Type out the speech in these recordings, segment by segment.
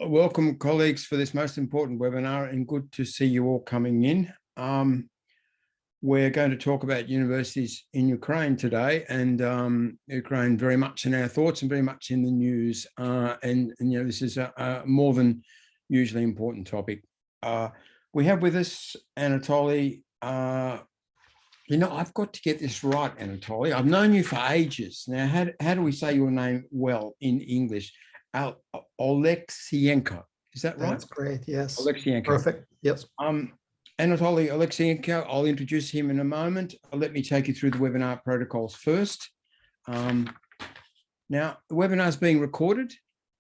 Welcome, colleagues, for this most important webinar, and good to see you all coming in. We're going to talk about universities in Ukraine today, and Ukraine very much in our thoughts and very much in the news. And you know, this is a more than usually important topic. We have with us Anatoly. You know, I've got to get this right, Anatoly. I've known you for ages. Now, how do we say your name well in English? Oleksiyenko. Is that right? That's great. Yes. Oleksiyenko. Perfect. Yes. Anatoly Oleksiyenko, I'll introduce him in a moment. Let me take you through the webinar protocols first. Now, the webinar is being recorded.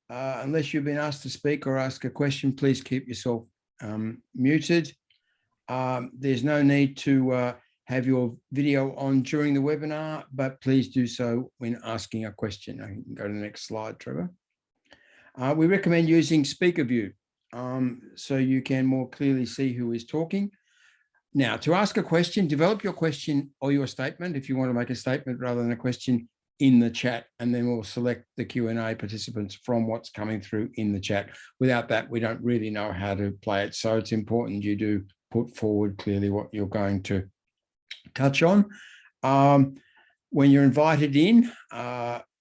Unless you've been asked to speak or ask a question, please keep yourself muted. There's no need to have your video on during the webinar, but please do so when asking a question. I can go to the next slide, Trevor. We recommend using speaker view so you can more clearly see who is talking. Now, to ask a question, develop your question or your statement, if you want to make a statement rather than a question, in the chat, and then we'll select the Q&A participants from what's coming through in the chat. Without that, we don't really know how to play it. So it's important you do put forward clearly what you're going to touch on. When you're invited in,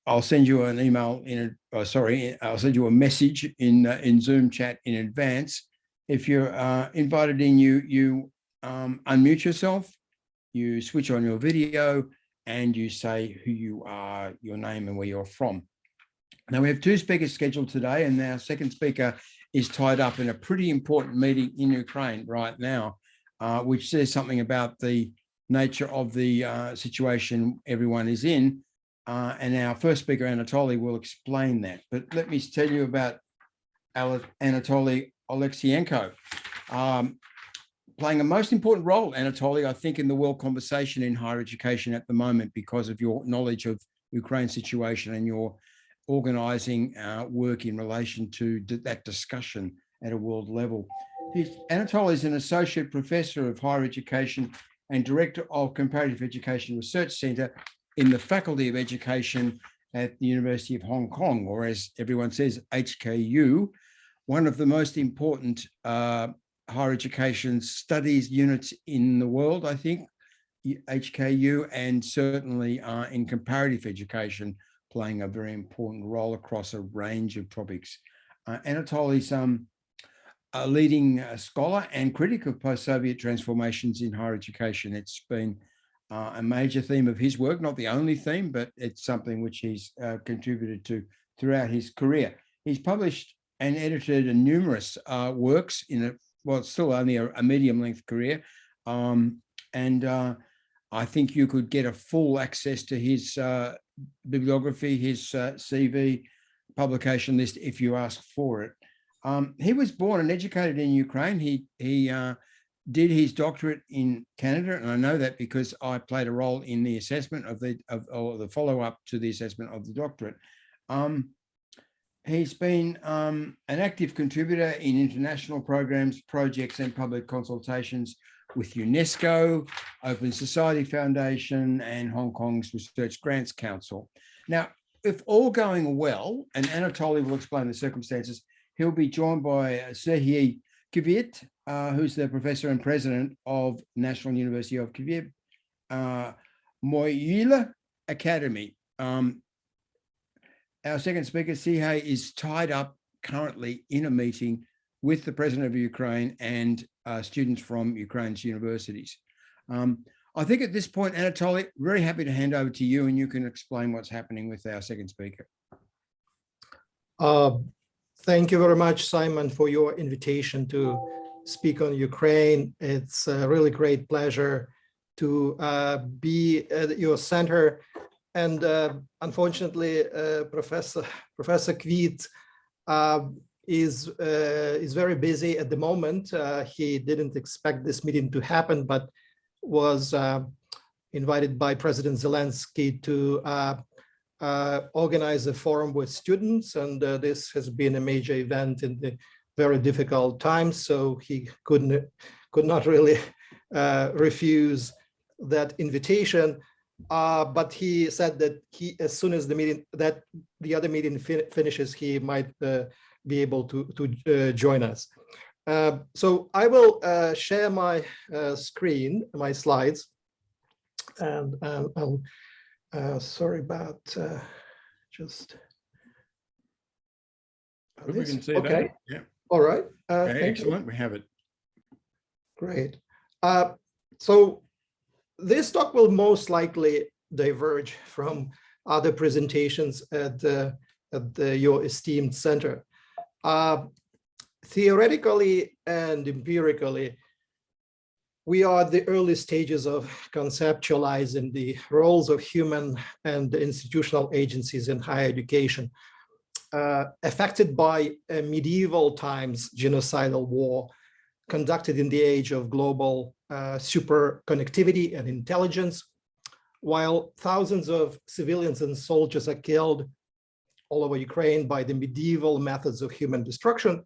I'll send you an email I'll send you a message in Zoom chat in advance. If you're invited in, you unmute yourself, you switch on your video, and you say who you are, your name, and where you're from. Now, we have two speakers scheduled today, and our second speaker is tied up in a pretty important meeting in Ukraine right now, which says something about the nature of the situation everyone is in. And our first speaker, Anatoly, will explain that. But let me tell you about Anatoly Oleksiyenko, playing a most important role, Anatoly, I think, in the world conversation in higher education at the moment because of your knowledge of Ukraine's situation and your organizing work in relation to that discussion at a world level. Anatoly is an associate professor of higher education and director of Comparative Education Research Center in the Faculty of Education at the University of Hong Kong, or as everyone says, HKU, one of the most important higher education studies units in the world, I think, HKU, and certainly in comparative education, playing a very important role across a range of topics. Anatoly's a leading scholar and critic of post-Soviet transformations in higher education. It's been a major theme of his work, not the only theme, but it's something which he's contributed to throughout his career. He's published and edited numerous works in it's still only a medium-length career. I think you could get a full access to his bibliography, his CV publication list if you ask for it. He was born and educated in Ukraine. He did his doctorate in Canada, and I know that because I played a role in the assessment of the follow-up to the assessment of the doctorate. He's been an active contributor in international programs, projects, and public consultations with UNESCO, Open Society Foundation, and Hong Kong's Research Grants Council. Now, if all going well, and Anatoly will explain the circumstances, he'll be joined by Serhiy Kvit, who's the professor and president of National University of Kyiv, Mohyla Academy. Our second speaker, Serhiy, is tied up currently in a meeting with the president of Ukraine and students from Ukraine's universities. I think at this point, Anatoly, very happy to hand over to you, and you can explain what's happening with our second speaker. Thank you very much, Simon, for your invitation to speak on Ukraine. It's a really great pleasure to be at your center. And unfortunately, Professor Kvit is very busy at the moment. He didn't expect this meeting to happen, but was invited by President Zelensky to organize a forum with students, and this has been a major event in the very difficult times. So he could not really refuse that invitation. But he said that as soon as the other meeting finishes, he might be able to join us. So I will share my screen, my slides, and I'll, sorry about just. We can see okay. that. Yeah. All right. Okay, excellent. We have it. Great. So this talk will most likely diverge from other presentations at your esteemed center. Theoretically and empirically, we are at the early stages of conceptualizing the roles of human and institutional agencies in higher education, affected by a medieval times genocidal war conducted in the age of global super connectivity and intelligence, while thousands of civilians and soldiers are killed all over Ukraine by the medieval methods of human destruction.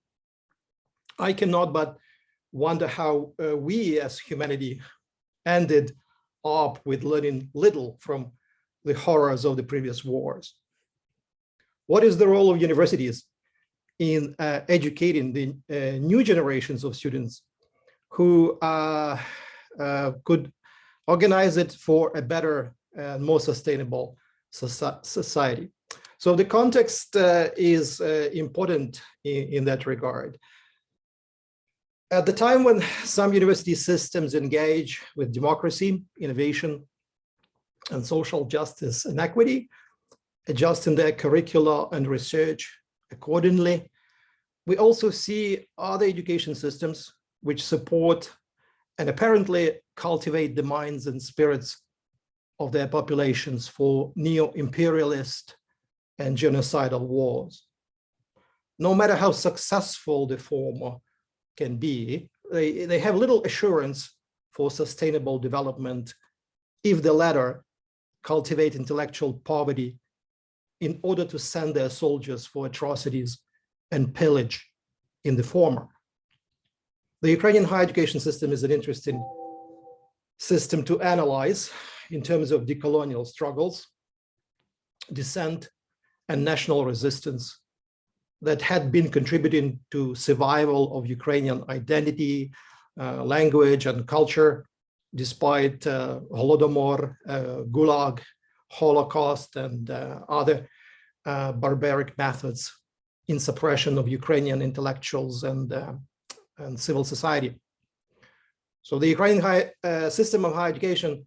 I cannot but wonder how we as humanity ended up with learning little from the horrors of the previous wars. What is the role of universities in educating the new generations of students who could organize it for a better and more sustainable society? So the context is important in that regard. At the time when some university systems engage with democracy, innovation, and social justice and equity, adjusting their curricula and research accordingly, we also see other education systems which support and apparently cultivate the minds and spirits of their populations for neo-imperialist and genocidal wars. No matter how successful the former can be, they have little assurance for sustainable development if the latter cultivate intellectual poverty in order to send their soldiers for atrocities and pillage in the former. The Ukrainian higher education system is an interesting system to analyze in terms of decolonial struggles, dissent, and national resistance that had been contributing to survival of Ukrainian identity, language, and culture, despite Holodomor, Gulag, Holocaust, and other barbaric methods in suppression of Ukrainian intellectuals and civil society. So the Ukrainian system of higher education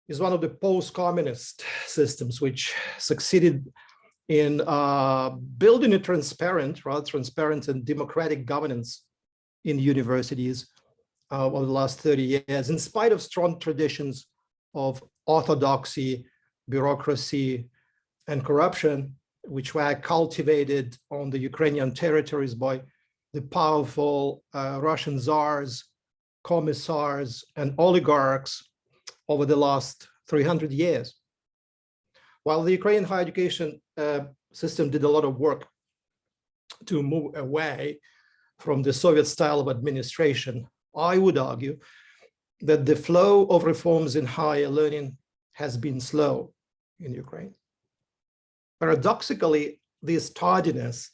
is one of the post-communist systems which succeeded in building a transparent and democratic governance in universities over the last 30 years, in spite of strong traditions of orthodoxy, bureaucracy, and corruption, which were cultivated on the Ukrainian territories by the powerful Russian czars, commissars, and oligarchs over the last 300 years. While the Ukrainian higher education system did a lot of work to move away from the Soviet style of administration, I would argue that the flow of reforms in higher learning has been slow in Ukraine. Paradoxically, this tardiness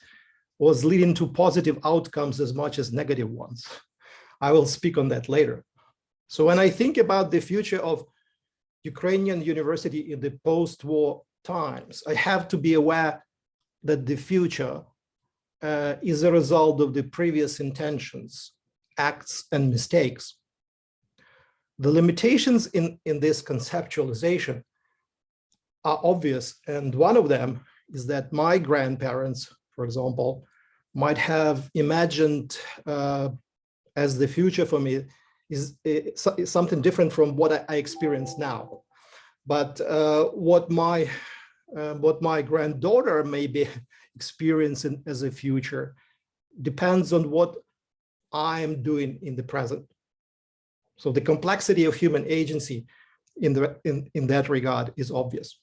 was leading to positive outcomes as much as negative ones. I will speak on that later. So when I think about the future of Ukrainian university in the post-war times, I have to be aware that the future is a result of the previous intentions, acts, and mistakes. The limitations in this conceptualization are obvious, and one of them is that my grandparents, for example, might have imagined as the future for me is something different from what I experience now. But what my granddaughter may be experiencing as a future depends on what I'm doing in the present. So the complexity of human agency in that regard is obvious.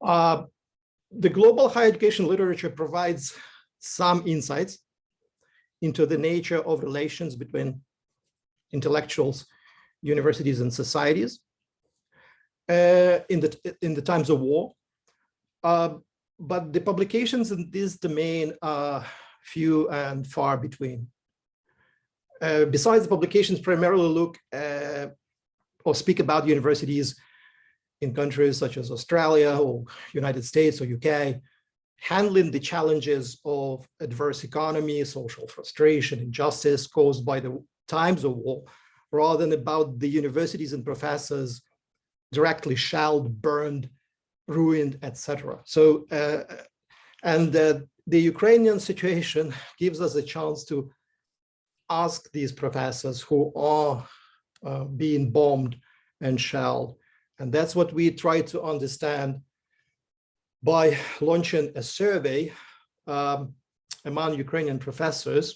The global higher education literature provides some insights into the nature of relations between intellectuals, universities, and societies in the times of war. but the publications in this domain are few and far between. Besides, the publications primarily look or speak about universities in countries such as Australia or United States or UK, handling the challenges of adverse economy, social frustration, injustice caused by the times of war, rather than about the universities and professors directly shelled, burned, ruined, etc. So, the Ukrainian situation gives us a chance to ask these professors who are being bombed and shelled. And that's what we try to understand by launching a survey among Ukrainian professors,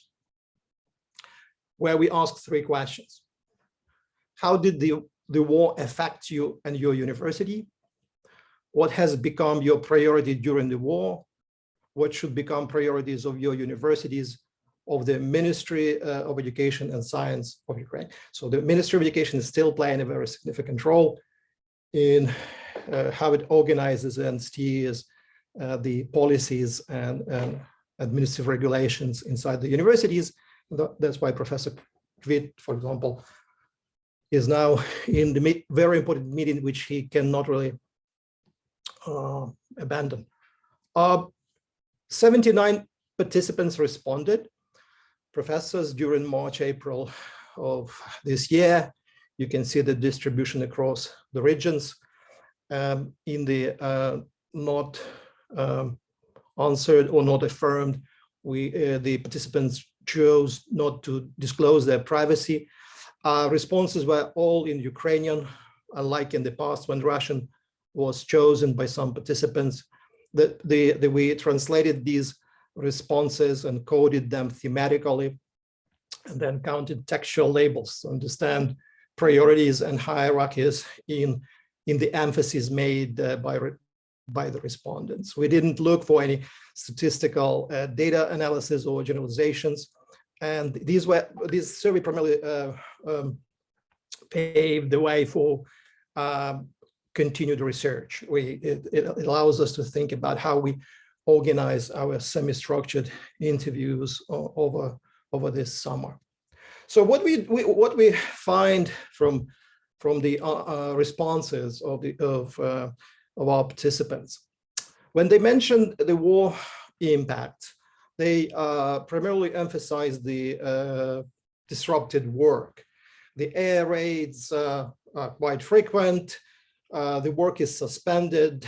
where we ask 3 questions. How did the war affect you and your university? What has become your priority during the war? What should become priorities of your universities, of the Ministry of Education and Science of Ukraine? So the Ministry of Education is still playing a very significant role in how it organizes and steers the policies and administrative regulations inside the universities. That's why Professor Kvit, for example, is now in the very important meeting, which he cannot really abandon. 79 participants responded, professors during March, April of this year. You can see the distribution across the regions. In the not answered or not affirmed, the participants chose not to disclose their privacy. Responses were all in Ukrainian, unlike in the past when Russian was chosen by some participants. We translated these responses and coded them thematically, and then counted textual labels to understand priorities and hierarchies in the emphasis made by the respondents. We didn't look for any statistical data analysis or generalizations, and this survey primarily paved the way for continued research. It allows us to think about how we organize our semi-structured interviews over this summer. So what we find from the responses of our participants, when they mentioned the war impact, they primarily emphasized the disrupted work. The air raids are quite frequent. The work is suspended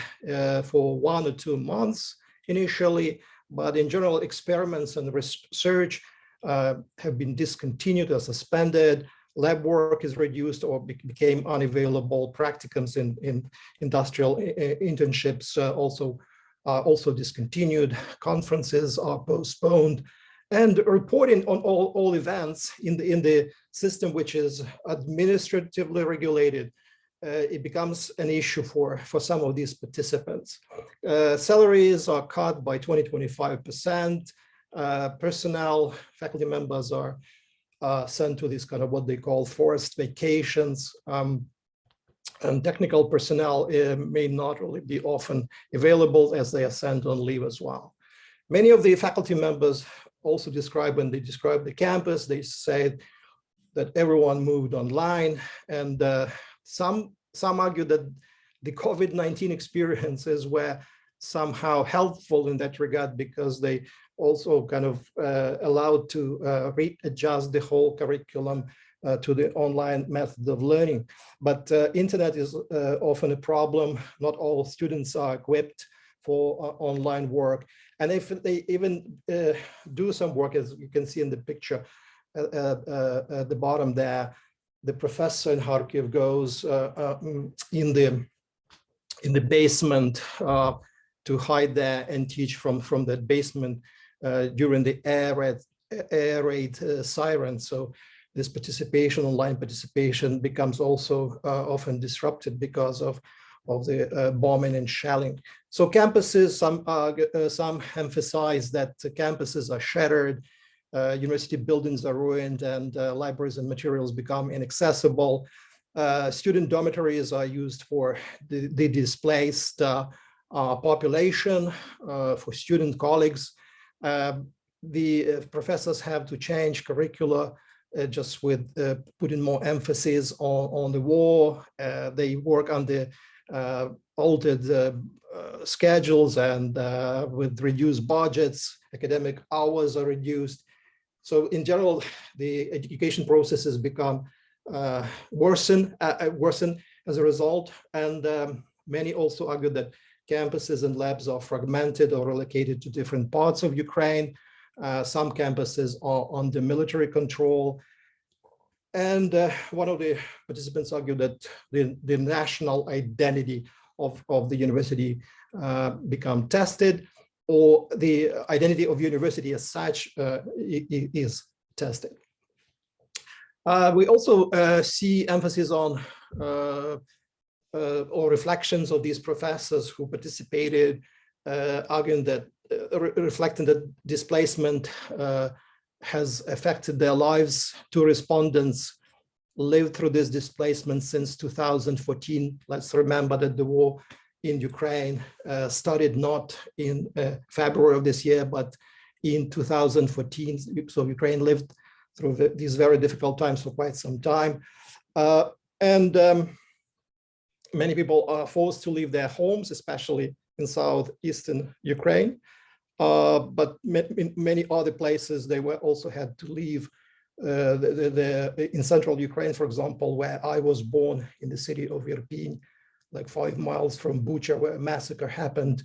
for 1 or 2 months initially, but in general, experiments and research have been discontinued or suspended. Lab work is reduced or became unavailable. Practicums in industrial internships also discontinued. Conferences are postponed, and reporting on all events in the system, which is administratively regulated, it becomes an issue for some of these participants. Salaries are cut by 20–25%. Personnel, faculty members are sent to this kind of what they call forced vacations, and technical personnel may not really be often available as they are sent on leave as well. Many of the faculty members also describe, when they describe the campus, they say that everyone moved online, and some argue that the COVID-19 experiences were somehow helpful in that regard, because they also kind of allowed to readjust the whole curriculum to the online method of learning. But internet is often a problem. Not all students are equipped for online work. And if they even do some work, as you can see in the picture at the bottom there, the professor in Kharkiv goes in the basement to hide there and teach from that basement during the air raid siren. So this participation, online participation, becomes also often disrupted because of the bombing and shelling. So campuses, some emphasize that campuses are shattered, university buildings are ruined, and libraries and materials become inaccessible. Student dormitories are used for the displaced, population, for student colleagues. The professors have to change curricula just with putting more emphasis on the war. They work on the altered schedules and with reduced budgets. Academic hours are reduced. So in general, the education processes become worsen as a result. And many also argue that campuses and labs are fragmented or relocated to different parts of Ukraine. Some campuses are under military control. And one of the participants argued that the national identity of the university become tested, or the identity of university as such is tested. We also see emphasis on or reflections of these professors who participated, arguing that reflecting that displacement has affected their lives. Two respondents lived through this displacement since 2014. Let's remember that the war in Ukraine started not in February of this year, but in 2014. So Ukraine lived through these very difficult times for quite some time. Many people are forced to leave their homes, especially in southeastern Ukraine. But in many other places, they were also had to leave. In central Ukraine, for example, where I was born, in the city of Irpin, like 5 miles from Bucha, where a massacre happened.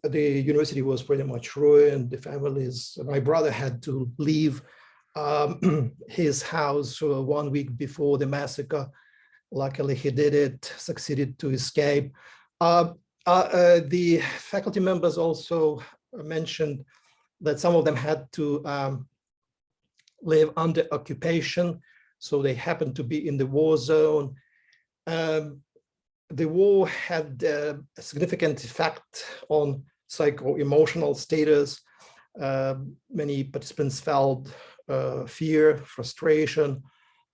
The university was pretty much ruined. The families, my brother had to leave his house 1 week before the massacre. Luckily, he did it, succeeded to escape. The faculty members also mentioned that some of them had to live under occupation, so they happened to be in the war zone. The war had a significant effect on psycho-emotional status. Many participants felt fear, frustration,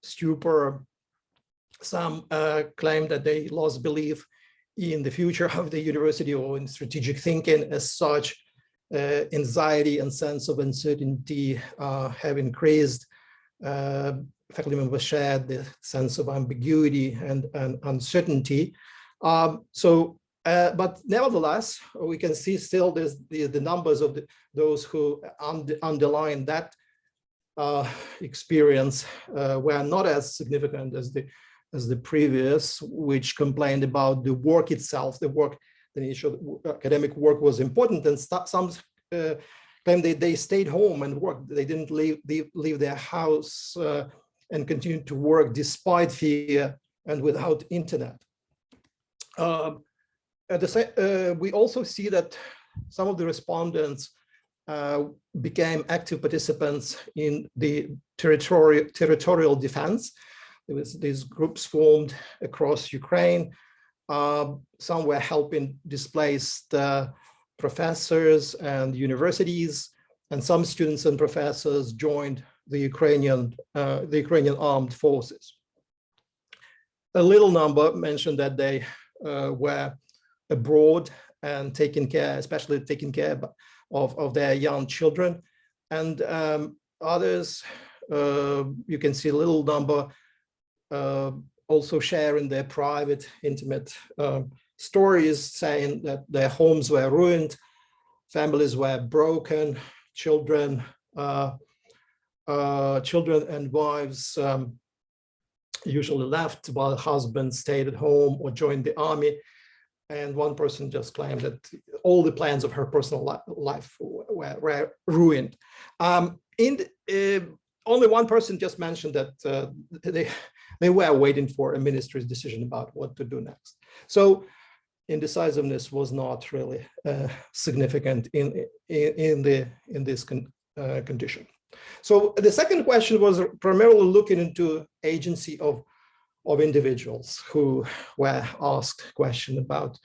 stupor. Some claimed that they lost belief in the future of the university or in strategic thinking as such. Anxiety and sense of uncertainty have increased. Faculty members shared the sense of ambiguity and uncertainty. But nevertheless, we can see still the numbers of those who underline that experience were not as significant as the previous, which complained about the work itself. The initial academic work was important, and some claim they stayed home and worked. They didn't leave their house and continued to work despite fear and without internet. We also see that some of the respondents became active participants in the territorial defense. There was these groups formed across Ukraine. Some were helping displaced professors and universities, and some students and professors joined the Ukrainian armed forces. A little number mentioned that they were abroad and especially taking care of their young children, and others, you can see a little number also sharing their private, intimate stories, saying that their homes were ruined, families were broken, children and wives usually left while husbands stayed at home or joined the army. And one person just claimed that all the plans of her personal life were ruined. Only one person just mentioned that they were waiting for a ministry's decision about what to do next. So indecisiveness was not really significant in this condition. So the second question was primarily looking into agency of individuals who were asked question about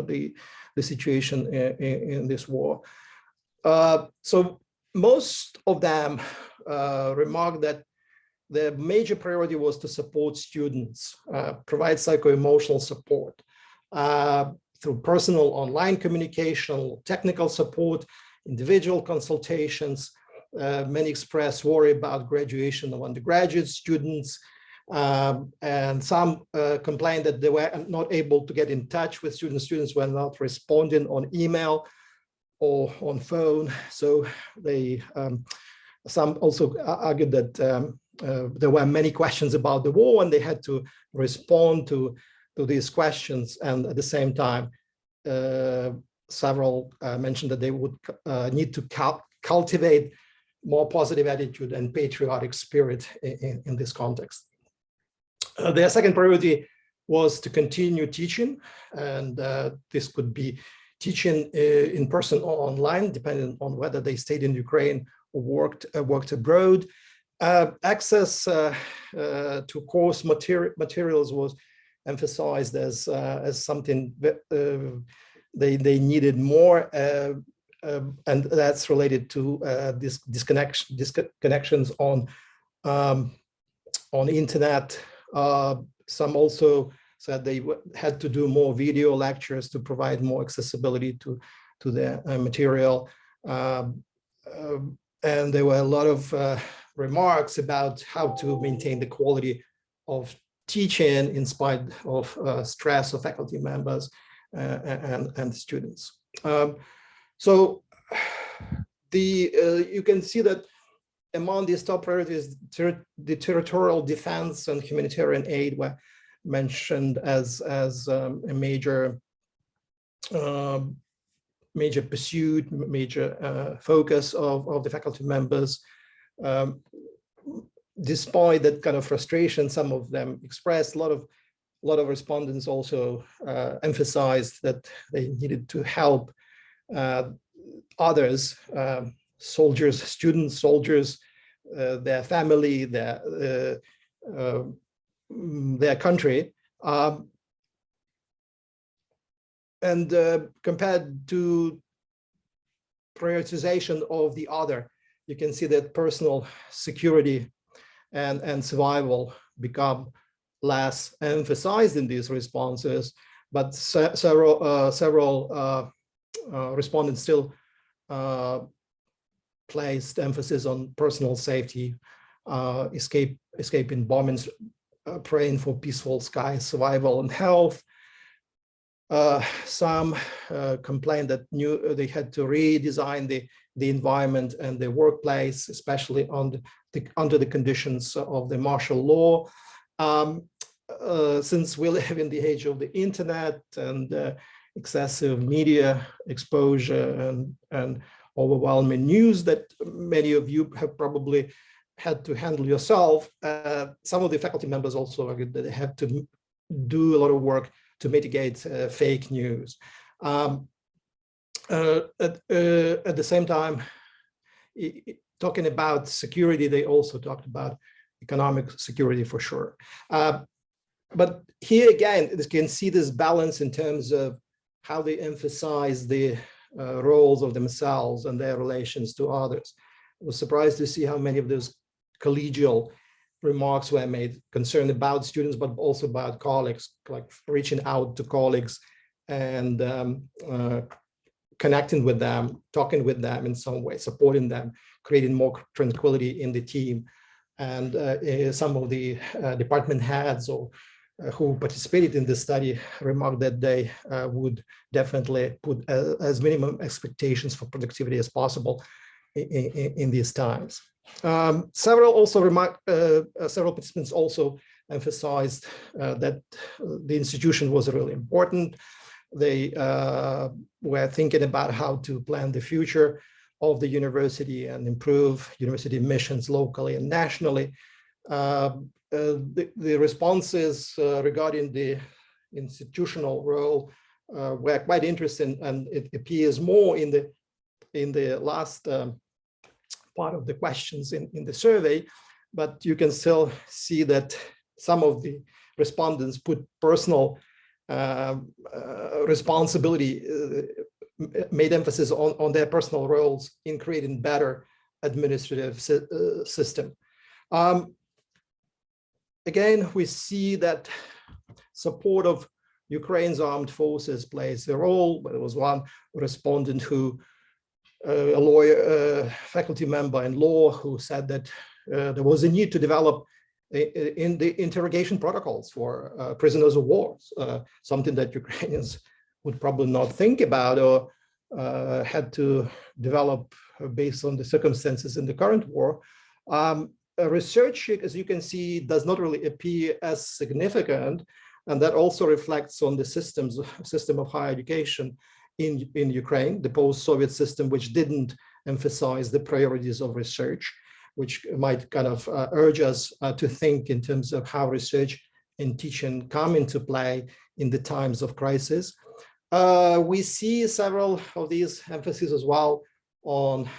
the situation in this war. So most of them remarked that the major priority was to support students, provide psycho-emotional support through personal online communication, technical support, individual consultations. Many expressed worry about graduation of undergraduate students, and some complained that they were not able to get in touch with students. Students were not responding on email or on phone. So they, some also argued that there were many questions about the war, and they had to respond to these questions. And at the same time, several mentioned that they would need to cultivate more positive attitude and patriotic spirit in this context. Their second priority was to continue teaching, and this could be teaching in person or online, depending on whether they stayed in Ukraine or worked abroad. Access to course materials was emphasized as something that they needed more, and that's related to disconnections on internet. Some also said they had to do more video lectures to provide more accessibility to the material. And there were a lot of remarks about how to maintain the quality of teaching in spite of stress of faculty members and students. So you can see that among these top priorities, the territorial defense and humanitarian aid were mentioned as a major pursuit, major focus of the faculty members. Despite that kind of frustration, some of them expressed, a lot of respondents also emphasized that they needed to help others, soldiers, students, soldiers, their family, their country. And compared to prioritization of the other, you can see that personal security and survival become less emphasized in these responses, but several respondents still placed emphasis on personal safety, escaping bombings, praying for peaceful skies, survival and health. Some complained that they had to redesign the environment and the workplace, especially under the conditions of the martial law. Since we live in the age of the internet and excessive media exposure and overwhelming news that many of you have probably had to handle yourself, some of the faculty members also argued that they had to do a lot of work to mitigate fake news. At the same time, talking about security, they also talked about economic security for sure. But here again, you can see this balance in terms of how they emphasize the roles of themselves and their relations to others. I was surprised to see how many of those collegial remarks were made, concerned about students, but also about colleagues, like reaching out to colleagues and connecting with them, talking with them in some way, supporting them, creating more tranquility in the team. And some of the department heads or who participated in this study remarked that they would definitely put as minimum expectations for productivity as possible in these times. Several participants also emphasized that the institution was really important. They were thinking about how to plan the future of the university and improve university missions locally and nationally. The responses regarding the institutional role were quite interesting, and it appears more in the last part of the questions in the survey, but you can still see that some of the respondents put personal responsibility, made emphasis on their personal roles in creating better administrative system. again, we see that support of Ukraine's armed forces plays a role. There was one respondent who, a lawyer, faculty member in law, who said that there was a need to develop in the interrogation protocols for prisoners of war, something that Ukrainians would probably not think about or had to develop based on the circumstances in the current war. Research, as you can see, does not really appear as significant, and that also reflects on the system of higher education in Ukraine, the post-Soviet system, which didn't emphasize the priorities of research, which might kind of urge us to think in terms of how research and teaching come into play in the times of crisis. We see several of these emphases as well on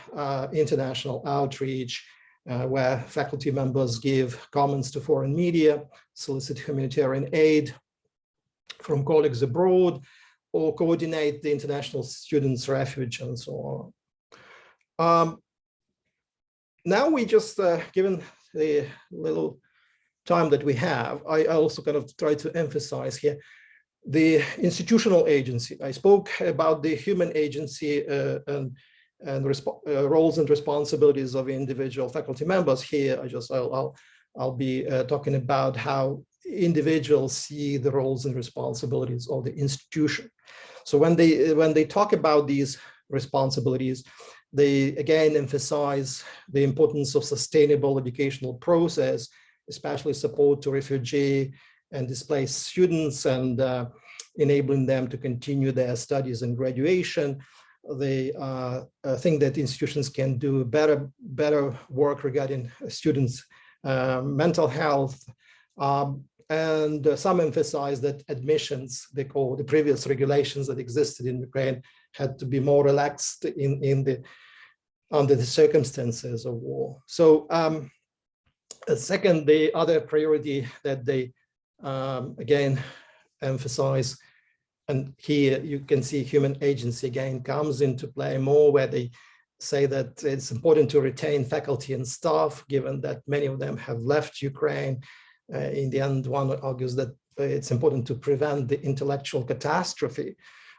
international outreach, where faculty members give comments to foreign media, solicit humanitarian aid from colleagues abroad, or coordinate the international students' refuge and so on. Now we just, given the little time that we have, I also kind of try to emphasize here the institutional agency. I spoke about the human agency and roles and responsibilities of individual faculty members. Here, I'll be talking about how individuals see the roles and responsibilities of the institution. So when they talk about these responsibilities, they again emphasize the importance of sustainable educational process, especially support to refugee and displaced students, and enabling them to continue their studies and graduation. They think that institutions can do better work regarding students' mental health. And some emphasize that admissions, they call the previous regulations that existed in Ukraine, had to be more relaxed under the circumstances of war. So second, the other priority that they again emphasize, and here you can see human agency again comes into play more, where they say that it's important to retain faculty and staff, given that many of them have left Ukraine. In the end, one argues that it's important to prevent the intellectual catastrophe,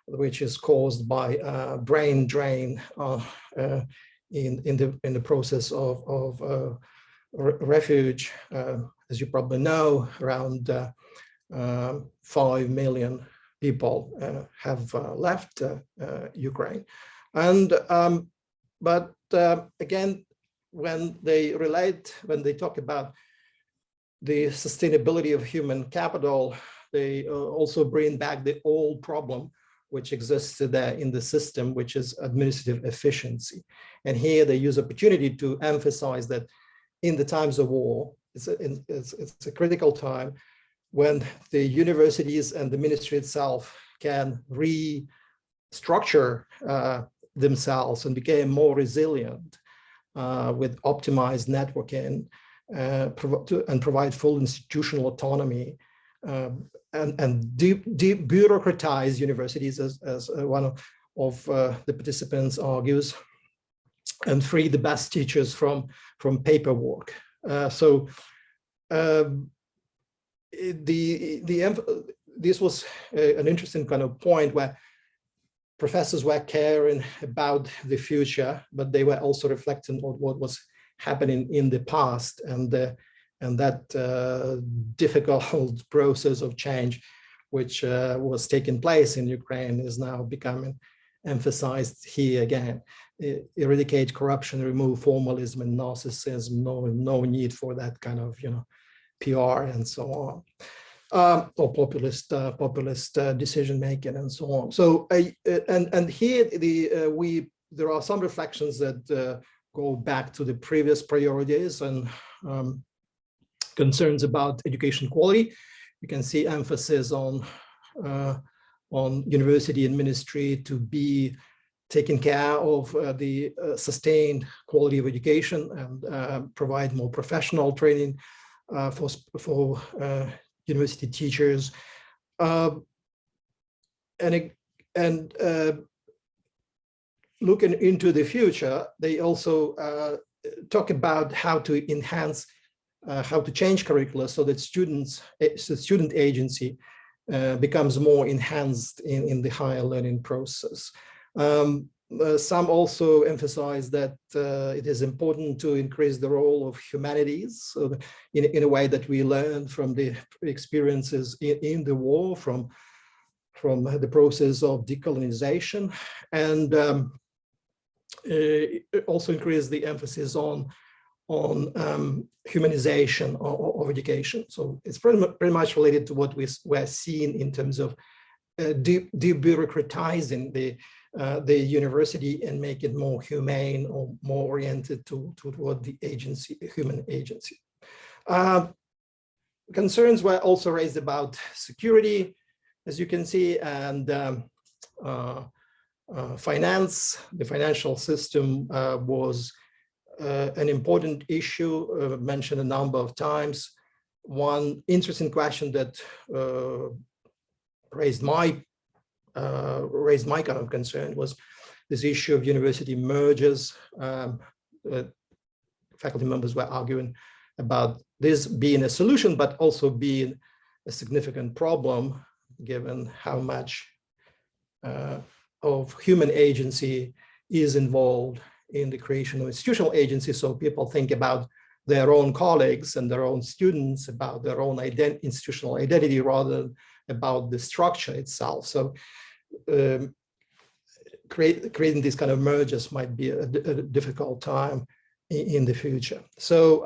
which is caused by brain drain in the process of refuge. As you probably know, around 5 million people have left Ukraine. And but again, when they talk about the sustainability of human capital, they also bring back the old problem which existed there in the system, which is administrative efficiency. And here they use opportunity to emphasize that in the times of war, it's a critical time when the universities and the ministry itself can restructure themselves and become more resilient with optimized networking and provide full institutional autonomy and debureaucratize universities, as one of the participants argues, and free the best teachers from paperwork. This was an interesting kind of point where professors were caring about the future, but they were also reflecting on what was happening in the past, and that difficult process of change which was taking place in Ukraine is now becoming emphasized here again. Eradicate corruption, remove formalism and narcissism, no need for that kind of PR and so on, or populist decision making and so on. So and here there are some reflections that go back to the previous priorities and concerns about education quality. You can see emphasis on university and ministry to be taking care of the sustained quality of education and provide more professional training for university teachers, and looking into the future, they also talk about how to enhance how to change curricula so that student agency becomes more enhanced in the higher learning process. Some also emphasize that it is important to increase the role of humanities, so in a way that we learn from the experiences in the war, from the process of decolonization, and also increase the emphasis on humanization of education. So it's pretty much related to what we're seeing in terms of debureaucratizing the university and make it more humane or more oriented toward the agency, human agency. Concerns were also raised about security, as you can see, and finance. The financial system was an important issue, mentioned a number of times. One interesting question that raised my kind of concern was this issue of university mergers. Faculty members were arguing about this being a solution, but also being a significant problem, given how much of human agency is involved in the creation of institutional agency. So people think about their own colleagues and their own students, about their own institutional identity rather than about the structure itself. So creating these kind of mergers might be a difficult time in the future. So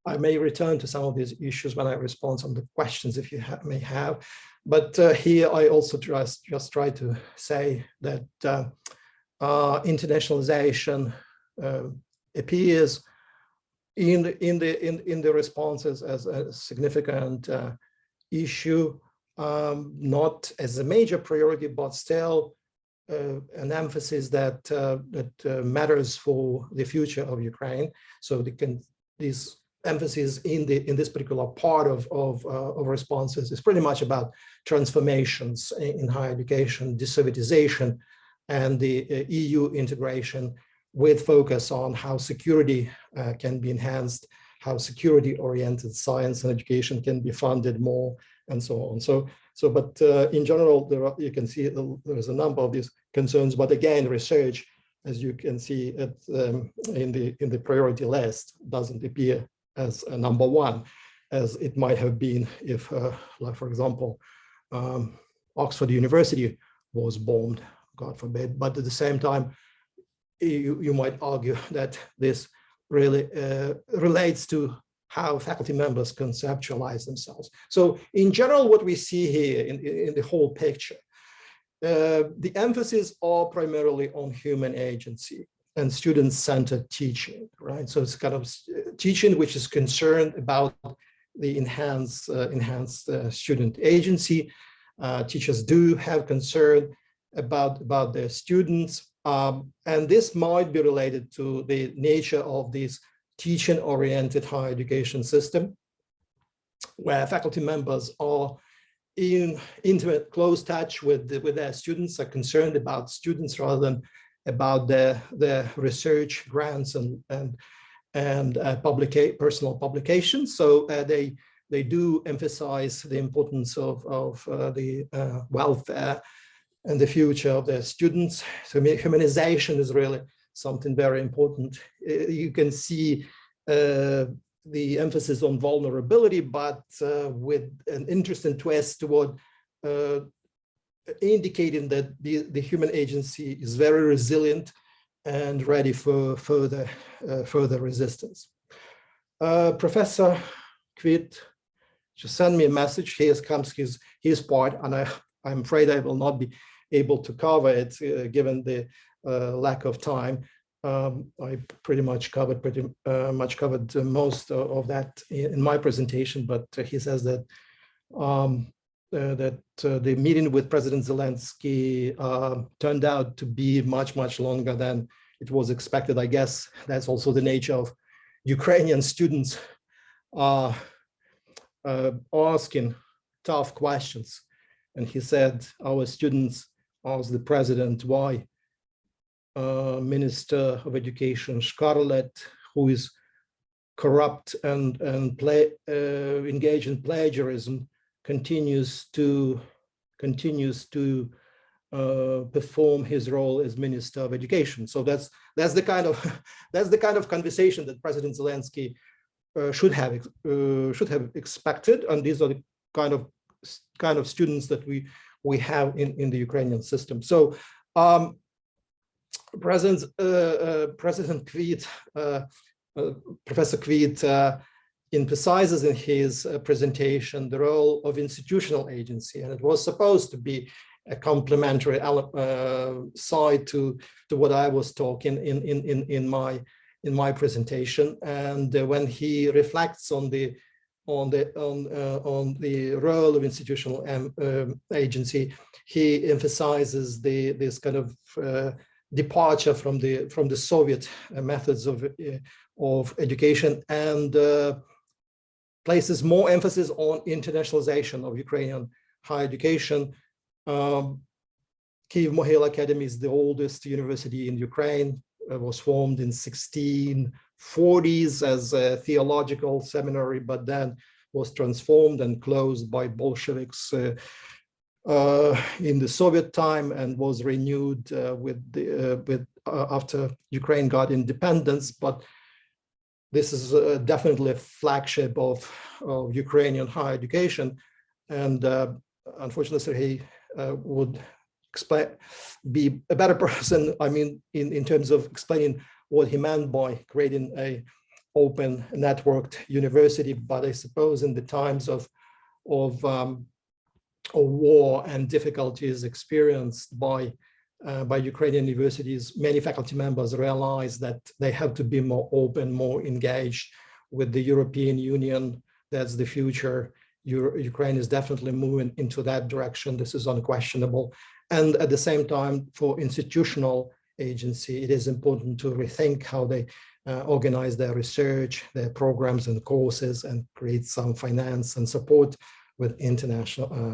I may return to some of these issues when I respond on the questions if you may have. But here I also just try to say that internationalization appears in the responses as a significant issue, not as a major priority, but still an emphasis that matters for the future of Ukraine. So this emphasis in this particular part of responses is pretty much about transformations in higher education, desovietization, and the EU integration, with focus on how security can be enhanced, how security-oriented science and education can be funded more, and so on. But in general, you can see there's a number of these concerns. But again, research, as you can see in the priority list, doesn't appear as a number one, as it might have been if, like for example, Oxford University was bombed, God forbid. But at the same time, you might argue that this really relates to how faculty members conceptualize themselves. So in general, what we see here in the whole picture, the emphasis are primarily on human agency and student-centered teaching, right? So it's kind of teaching which is concerned about the enhanced student agency. Teachers do have concern about their students. And this might be related to the nature of this teaching-oriented higher education system, where faculty members are in intimate, close touch with their students, are concerned about students rather than about their research grants and personal publications. So they do emphasize the importance of the welfare and the future of their students. So humanization is really something very important. You can see the emphasis on vulnerability, but with an interesting twist toward indicating that the human agency is very resilient and ready for further resistance. Professor Kvit just sent me a message. Here comes his part, and I'm afraid I will not be able to cover it given the lack of time. I pretty much covered most of that in my presentation, but he says that the meeting with President Zelensky turned out to be much longer than it was expected. I guess that's also the nature of Ukrainian students asking tough questions. And he said, our students asked the president why Minister of Education Scarlett, who is corrupt and engage in plagiarism continues to perform his role as Minister of Education. So that's the kind of conversation that President Zelensky should have expected, and these are the kind of students that we have in the Ukrainian system. So President Kvit, Professor Kvit emphasizes in his presentation the role of institutional agency, and it was supposed to be a complementary side to what I was talking in my presentation. And when he reflects on the role of institutional agency, he emphasizes this kind of departure from the Soviet methods of education, and places more emphasis on internationalization of Ukrainian higher education. Kyiv Mohyla Academy is the oldest university in Ukraine. It was formed in 1640s as a theological seminary, but then was transformed and closed by Bolsheviks in the Soviet time, and was renewed after Ukraine got independence. But this is definitely a flagship of Ukrainian higher education, and unfortunately, Serhiy would be a better person, I mean, in terms of explaining what he meant by creating a open networked university. But I suppose in the times of war and difficulties experienced by Ukrainian universities, many faculty members realize that they have to be more open, more engaged with the European Union. That's the future. Ukraine is definitely moving into that direction. This is unquestionable. And at the same time, for institutional agency, it is important to rethink how they organize their research, their programs and courses, and create some finance and support with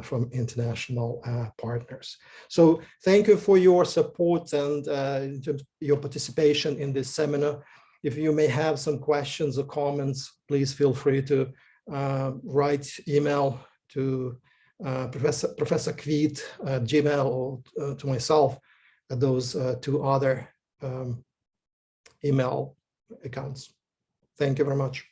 from international partners. So thank you for your support and in terms of your participation in this seminar. If you may have some questions or comments, please feel free to write email to Professor Kvit at Gmail, or to myself at those two other email accounts. Thank you very much.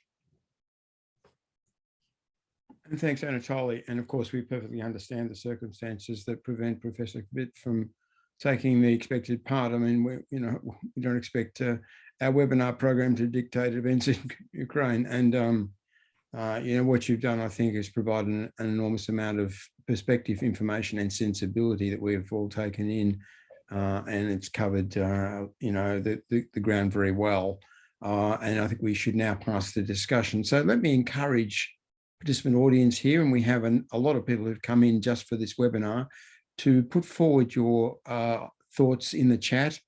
And thanks, Anatoly. And of course, we perfectly understand the circumstances that prevent Professor Kvit from taking the expected part. I mean, we don't expect our webinar program to dictate events in Ukraine. And what you've done, I think, is provide an enormous amount of perspective, information, and sensibility that we have all taken in, and it's covered, the ground very well. And I think we should now pass the discussion. So let me encourage participant audience here, and we have a lot of people who've come in just for this webinar, to put forward your thoughts in the chat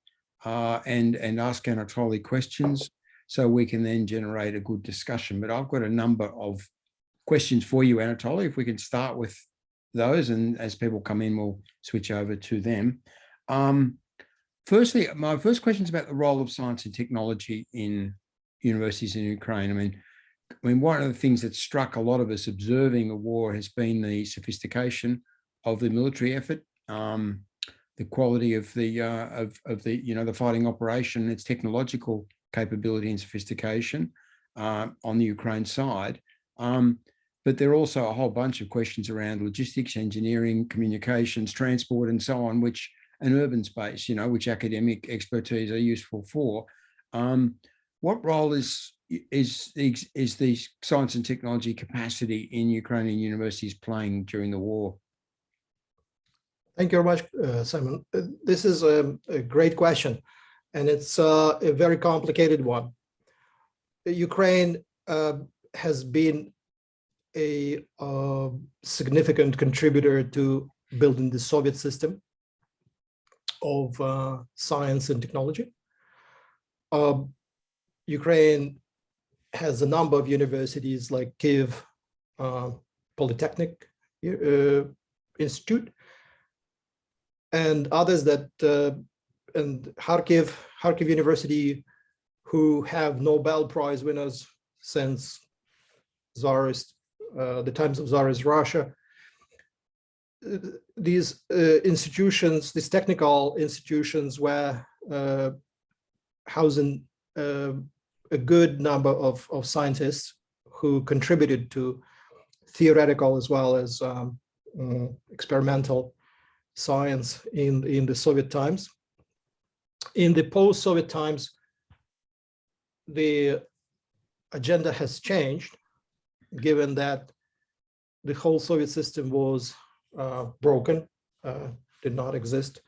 and ask Anatoly questions, so we can then generate a good discussion. But I've got a number of questions for you, Anatoly, if we can start with those, and as people come in, we'll switch over to them. Firstly, my first question is about the role of science and technology in universities in Ukraine. I mean, one of the things that struck a lot of us observing the war has been the sophistication of the military effort, the quality of the fighting operation, its technological capability and sophistication on the Ukraine side. But there are also a whole bunch of questions around logistics, engineering, communications, transport, and so on, which an urban space, which academic expertise are useful for. What role is the science and technology capacity in Ukrainian universities playing during the war? Thank you very much, Simon. This is a great question, and it's a very complicated one. Ukraine has been a significant contributor to building the Soviet system of science and technology. Ukraine has a number of universities like Kyiv Polytechnic Institute, and others and Kharkiv University, who have Nobel Prize winners since Tsarist, the times of Tsarist Russia. These institutions, these technical institutions, were housing a good number of scientists who contributed to theoretical as well as experimental science in the Soviet times. In the post-Soviet times, the agenda has changed, given that the whole Soviet system was broken, did not exist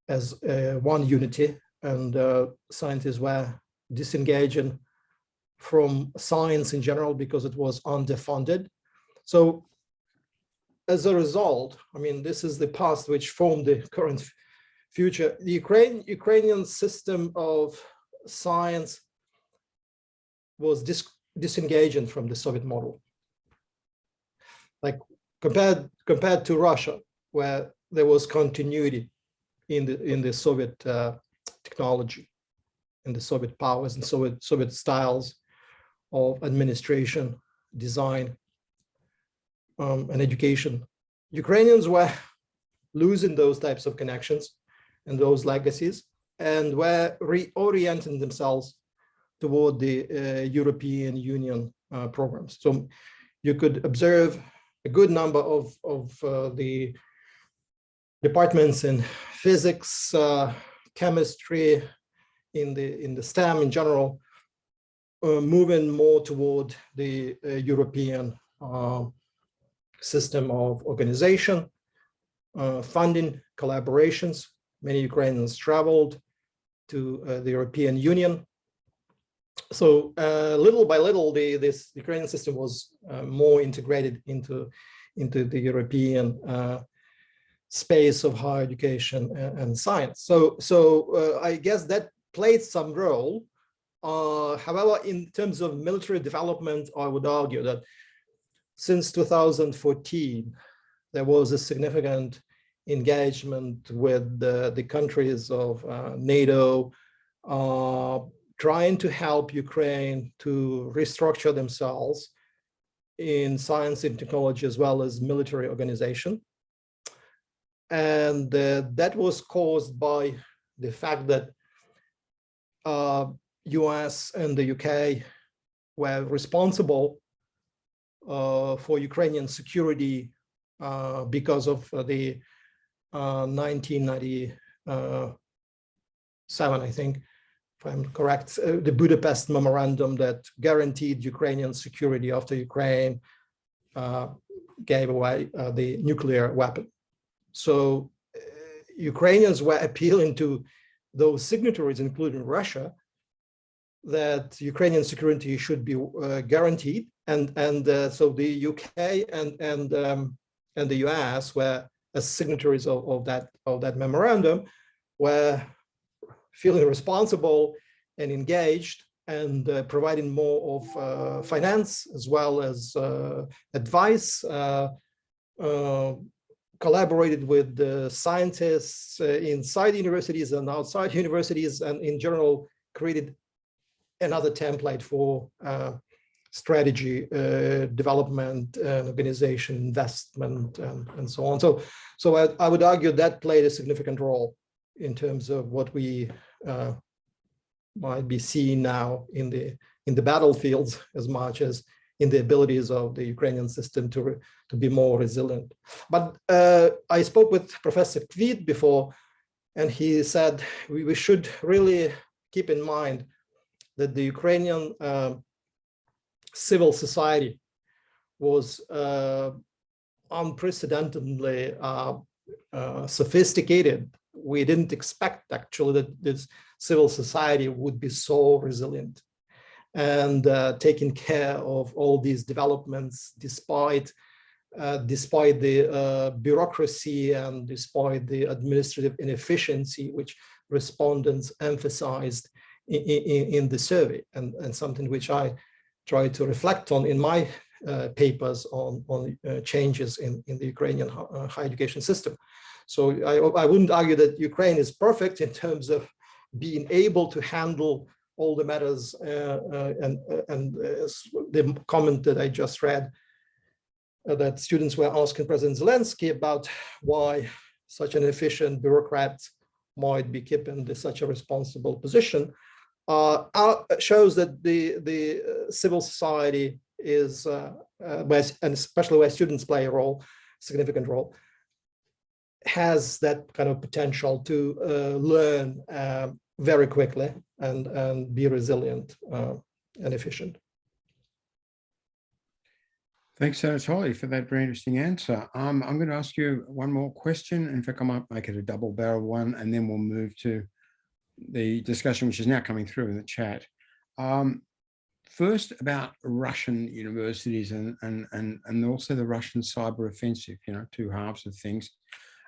as one unity, and scientists were disengaging from science in general because it was underfunded. So as a result, I mean, this is the past which formed the current future. The Ukrainian system of science was disengaging from the Soviet model. Like compared to Russia, where there was continuity in the Soviet technology, in the Soviet powers and Soviet styles of administration, design, and education. Ukrainians were losing those types of connections and those legacies, and were reorienting themselves toward the European Union programs. So you could observe a good number of the departments in physics, chemistry, in the STEM in general, moving more toward the European system of organization, funding, collaborations. Many Ukrainians traveled to the European Union. So little by little, this Ukrainian system was more integrated into the European space of higher education and science. So I guess that played some role. However, in terms of military development, I would argue that since 2014, there was a significant engagement with the countries of NATO, trying to help Ukraine to restructure themselves in science and technology as well as military organization. And that was caused by the fact that US and the UK were responsible for Ukrainian security because of the 1997, I think, if I'm correct, the Budapest Memorandum that guaranteed Ukrainian security after Ukraine gave away the nuclear weapon. So Ukrainians were appealing to those signatories, including Russia, that Ukrainian security should be guaranteed, and so the UK and the US were, as signatories of that memorandum, were feeling responsible and engaged and providing more of finance as well as advice, collaborated with the scientists inside universities and outside universities, and in general created another template for strategy, development, and organization, investment, and so on. So I would argue that played a significant role in terms of what we might be seeing now in the battlefields, as much as in the abilities of the Ukrainian system to be more resilient. But I spoke with Professor Kvit before, and he said we should really keep in mind that the Ukrainian civil society was unprecedentedly sophisticated. We didn't expect actually that this civil society would be so resilient and taking care of all these developments despite the bureaucracy and despite the administrative inefficiency which respondents emphasized in the survey, and something which I try to reflect on in my papers on changes in the Ukrainian higher education system. So I wouldn't argue that Ukraine is perfect in terms of being able to handle all the matters and the comment that I just read, that students were asking President Zelensky about why such an efficient bureaucrat might be kept in such a responsible position, shows that the civil society is, and especially where students play a role, significant role, has that kind of potential to learn very quickly and be resilient and efficient. Thanks, Anatoly, for that very interesting answer. I'm going to ask you one more question. In fact, I might make it a double barrel one, and then we'll move to the discussion, which is now coming through in the chat. First, about Russian universities and also the Russian cyber offensive, two halves of things.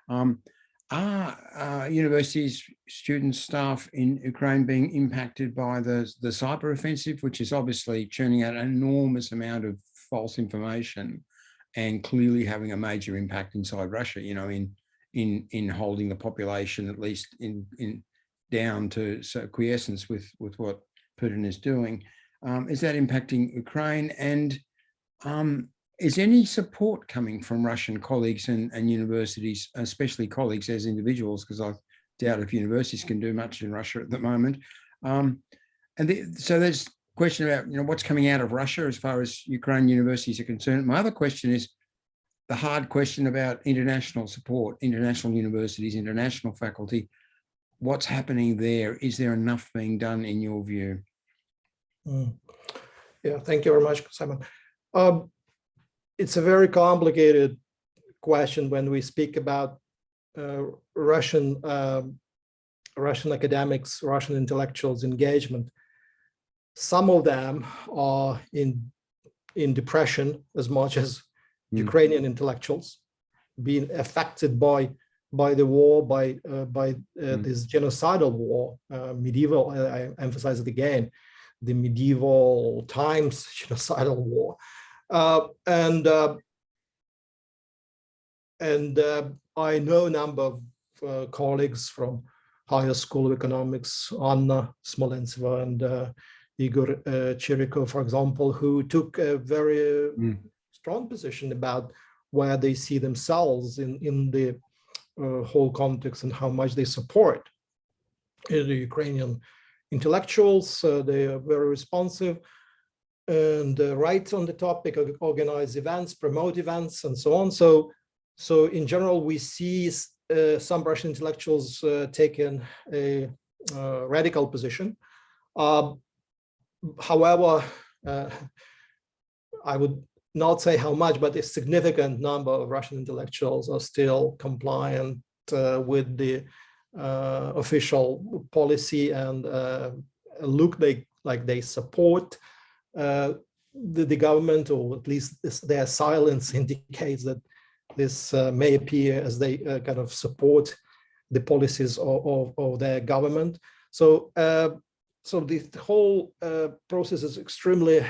Are universities, students, staff in Ukraine being impacted by the cyber offensive, which is obviously churning out an enormous amount of false information and clearly having a major impact inside Russia, in holding the population at least in down to quiescence with what Putin is doing? Is that impacting Ukraine? And is any support coming from Russian colleagues and universities, especially colleagues as individuals, because I doubt if universities can do much in Russia at the moment. So there's a question about what's coming out of Russia as far as Ukraine universities are concerned. My other question is the hard question about international support, international universities, international faculty. What's happening there? Is there enough being done in your view? Yeah, thank you very much, Simon. It's a very complicated question when we speak about Russian academics, Russian intellectuals' engagement. Some of them are in depression as much as Ukrainian intellectuals, being affected by the war, by this genocidal war, medieval. I emphasize it again, the medieval times genocidal war. And I know a number of colleagues from Higher School of Economics, Anna Smolentseva and Igor Chiriko, for example, who took a very strong position about where they see themselves in the whole context and how much they support the Ukrainian intellectuals. They are very responsive and write on the topic, organize events, promote events, and so on. So in general, we see some Russian intellectuals taking a radical position. However, I would not say how much, but a significant number of Russian intellectuals are still compliant with the official policy and look like they support the government, or at least their silence indicates that this may appear as they kind of support the policies of their government. So the whole process is extremely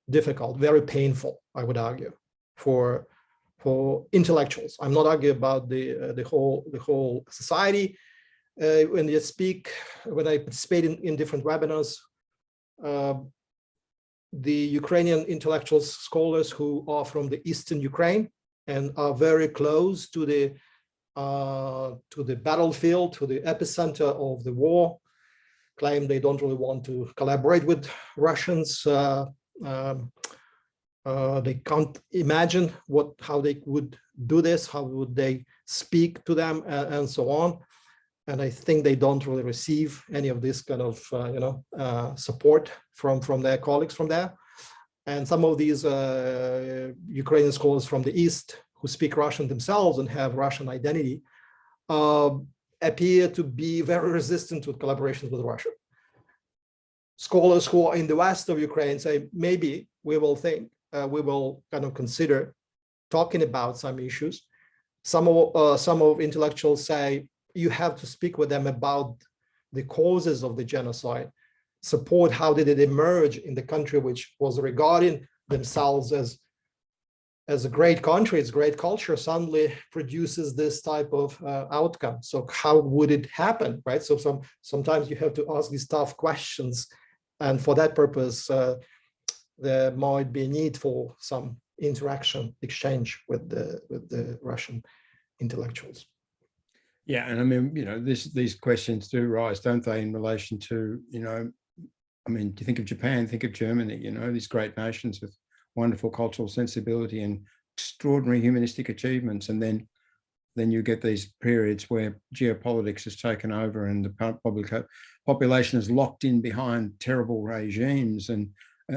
difficult, very painful, I would argue, for intellectuals. I'm not arguing about the whole society. When I participate in different webinars, the Ukrainian intellectuals, scholars who are from the Eastern Ukraine and are very close to the battlefield, to the epicenter of the war, claim they don't really want to collaborate with Russians. They can't imagine how they would do this, how would they speak to them, and so on. And I think they don't really receive any of this kind of support from their colleagues from there. And some of these Ukrainian scholars from the East who speak Russian themselves and have Russian identity appear to be very resistant to collaborations with Russia. Scholars who are in the west of Ukraine say, maybe we will kind of consider talking about some issues. Some of intellectuals say, you have to speak with them about the causes of the genocide, support how did it emerge in the country which was regarding themselves as as a great country, it's great culture, suddenly produces this type of outcome. So how would it happen, right? So sometimes you have to ask these tough questions, and for that purpose, there might be a need for some interaction, exchange with the Russian intellectuals. Yeah, and I mean, these questions do rise, don't they, in relation to, I mean, do you think of Japan, think of Germany, these great nations with wonderful cultural sensibility and extraordinary humanistic achievements, and then you get these periods where geopolitics has taken over and the population is locked in behind terrible regimes, and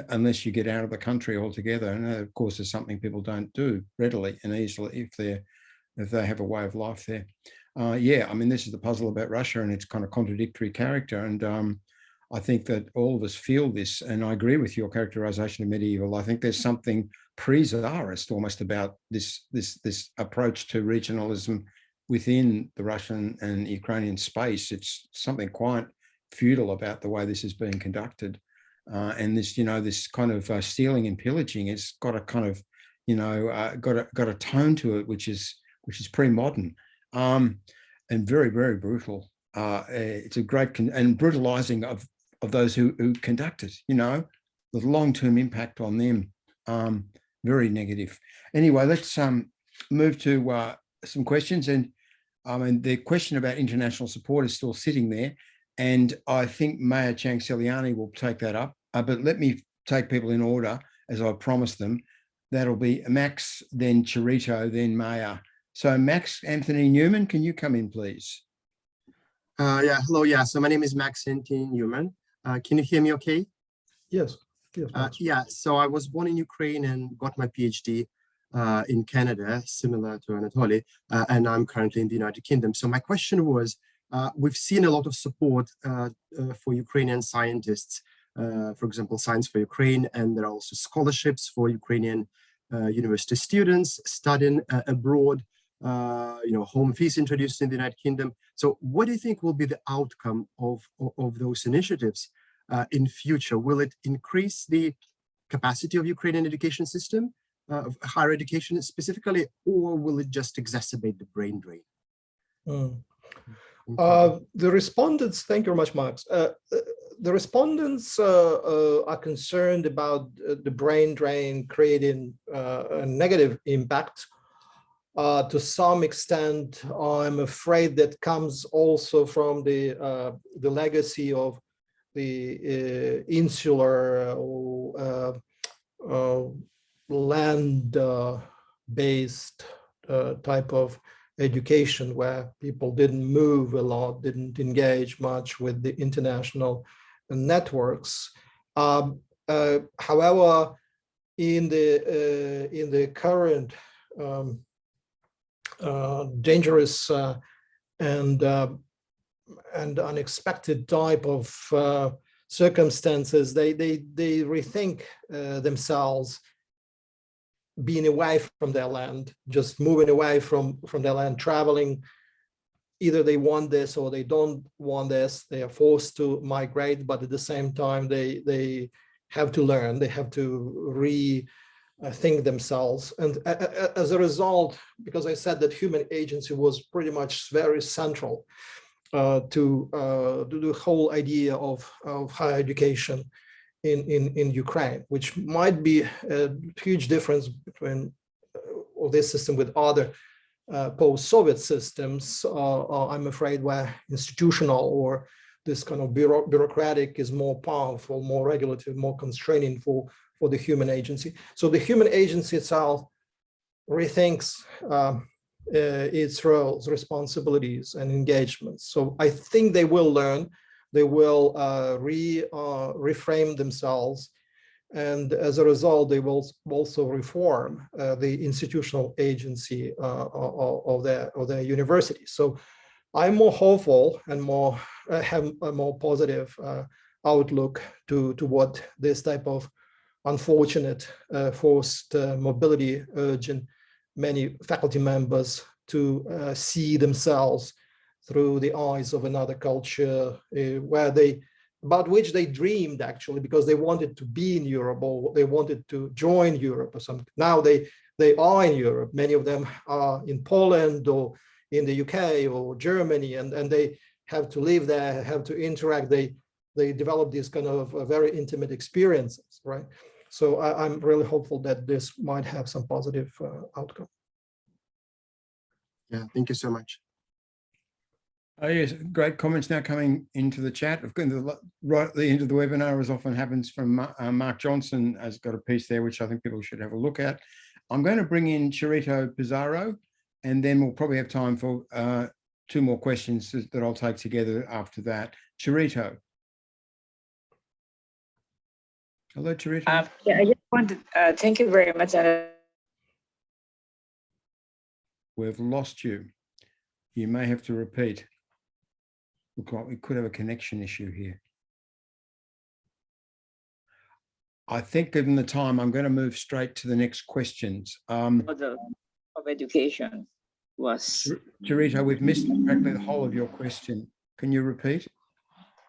unless you get out of the country altogether, and of course is something people don't do readily and easily if they have a way of life there. Yeah, I mean, this is the puzzle about Russia and its kind of contradictory character, and I think that all of us feel this, and I agree with your characterization of medieval. I think there's something pre-Tsarist almost about this approach to regionalism within the Russian and Ukrainian space. It's something quite feudal about the way this is being conducted, and this, this kind of stealing and pillaging has got a kind of, got a tone to it which is pre-modern, and very, very brutal. It's a great and brutalizing of those who conduct it, the long-term impact on them, very negative. Anyway, let's move to some questions. And I mean, the question about international support is still sitting there, and I think Maya Changseliani will take that up. But let me take people in order, as I promised them. That'll be Max, then Charito, then Maya. So Max Anthony Newman, can you come in, please? Yeah, hello. Yeah, so my name is Max Anthony Newman. Can you hear me okay? Yes. Yeah, so I was born in Ukraine and got my PhD in Canada, similar to Anatoly, and I'm currently in the United Kingdom. So my question was, we've seen a lot of support for Ukrainian scientists, for example, Science for Ukraine, and there are also scholarships for Ukrainian university students studying abroad, home fees introduced in the United Kingdom. So what do you think will be the outcome of those initiatives in future? Will it increase the capacity of Ukrainian education system, of higher education specifically, or will it just exacerbate the brain drain? The respondents, thank you very much, Max. The respondents are concerned about the brain drain creating a negative impact. To some extent, I'm afraid that comes also from the legacy of the insular land-based type of education, where people didn't move a lot, didn't engage much with the international networks. However, in the current dangerous and unexpected type of circumstances, they rethink themselves, being away from their land, just moving away from their land, traveling. Either they want this or they don't want this. They are forced to migrate, but at the same time, they have to learn. They have to rethink themselves. And as a result, because I said that human agency was pretty much very central to the whole idea of higher education in Ukraine, which might be a huge difference between this system with other post-Soviet systems, I'm afraid, where institutional or this kind of bureaucratic is more powerful, more regulative, more constraining for the human agency. So the human agency itself rethinks its roles, responsibilities, and engagements. So I think they will learn, they will reframe themselves, and as a result, they will also reform the institutional agency of their university. So I'm more hopeful and have a more positive outlook to what this type of unfortunate forced mobility urging many faculty members to see themselves through the eyes of another culture, about which they dreamed, actually, because they wanted to be in Europe or they wanted to join Europe or something. Now they they are in Europe. Many of them are in Poland or in the UK or Germany, and they have to live there, have to interact. They develop these kind of very intimate experiences, right? So I'm really hopeful that this might have some positive outcome. Yeah, thank you so much. Oh, yes, great comments now coming into the chat. Right at the end of the webinar, as often happens, from Mark Johnson has got a piece there, which I think people should have a look at. I'm going to bring in Cherito Pizarro, and then we'll probably have time for 2 more questions that I'll take together after that. Cherito. Hello, Cherito. Yeah, I just wanted, thank you very much. We've lost you. You may have to repeat. Look like we could have a connection issue here. I think given the time, I'm going to move straight to the next questions. Model of education was. Cherito, we've missed practically the whole of your question. Can you repeat?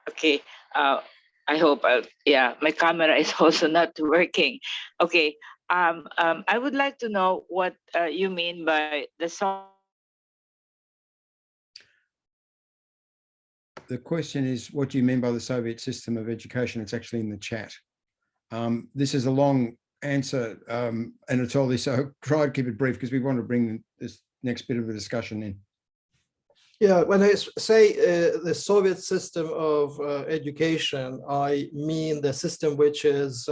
Okay. I hope, yeah, my camera is also not working. Okay. I would like to know what you mean by the song. The question is, what do you mean by the Soviet system of education? It's actually in the chat. This is a long answer, Anatoly, so try to keep it brief because we want to bring this next bit of the discussion in. Yeah, when I say the Soviet system of education, I mean the system which is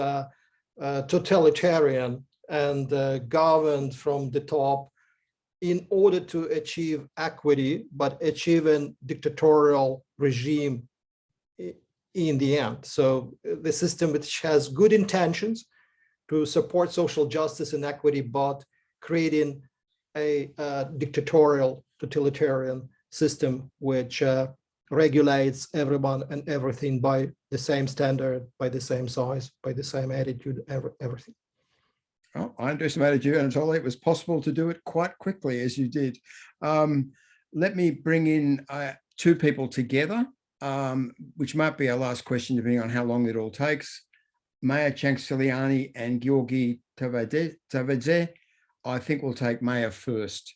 totalitarian and governed from the top in order to achieve equity, but achieve a dictatorial regime in the end. So the system which has good intentions to support social justice and equity, but creating a dictatorial, totalitarian system which regulates everyone and everything by the same standard, by the same size, by the same attitude, everything. Oh, I underestimated you, Anatoly. It was possible to do it quite quickly as you did. Let me bring in 2 people together, which might be our last question, depending on how long it all takes. Maya Chanksiliani and Georgi Tavadze. I think we'll take Maya first.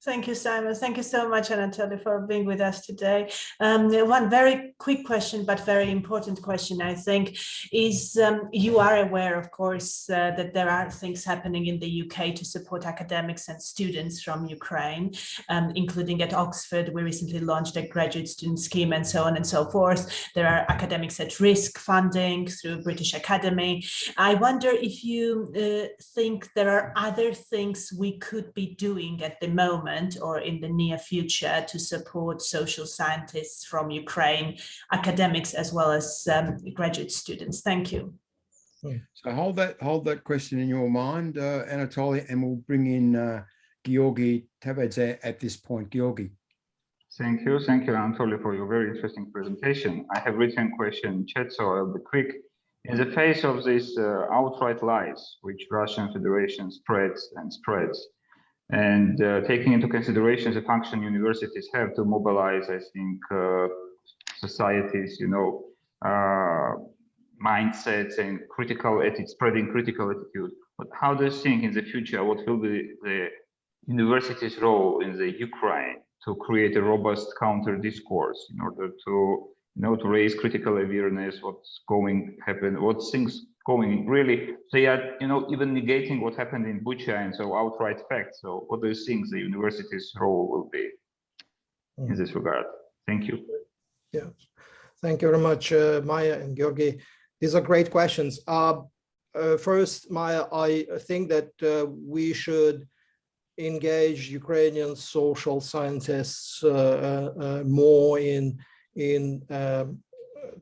Thank you, Simon. Thank you so much, Anatoly, for being with us today. One very quick question, but very important question, I think, is you are aware, of course, that there are things happening in the UK to support academics and students from Ukraine, including at Oxford. We recently launched a graduate student scheme and so on and so forth. There are academics at risk funding through British Academy. I wonder if you think there are other things we could be doing at the moment or in the near future to support social scientists from Ukraine, academics as well as graduate students. Thank you. So hold that question in your mind, Anatoly, and we'll bring in Georgi Tavadze at this point. Georgi. Thank you, Anatoly, for your very interesting presentation. I have written question in chat, so I'll be quick. In the face of these outright lies, which Russian Federation spreads, and taking into consideration the function universities have to mobilize, I think, societies, mindsets and spreading critical attitude. But how do you think in the future, what will be the university's role in the Ukraine to create a robust counter discourse in order to, to raise critical awareness, what's going to happen, what things going really, they are, even negating what happened in Bucha and so outright facts. So what do you think the university's role will be in this regard? Thank you. Yeah, thank you very much, Maya and Georgi. These are great questions. First, Maya, I think that we should engage Ukrainian social scientists more in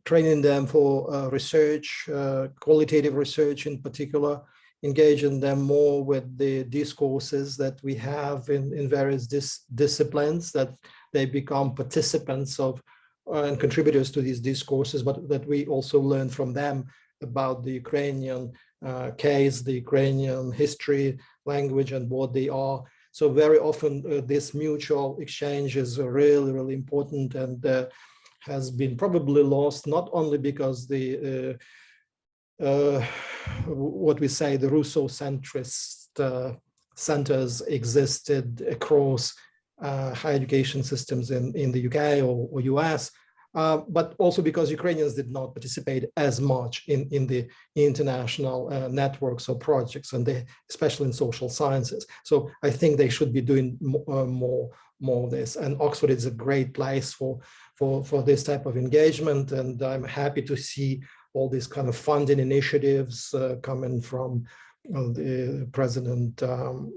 training them for research, qualitative research in particular, engaging them more with the discourses that we have in various disciplines, that they become participants of and contributors to these discourses, but that we also learn from them about the Ukrainian case, the Ukrainian history, language, and what they are. So very often this mutual exchange is really, really important, and has been probably lost, not only because the what we say, the Russo-centrist fascist centers existed across higher education systems in the UK or US, but also because Ukrainians did not participate as much in the international networks or projects, and especially in social sciences. So I think they should be doing more of this. And Oxford is a great place for this type of engagement. And I'm happy to see all these kind of funding initiatives coming from the president of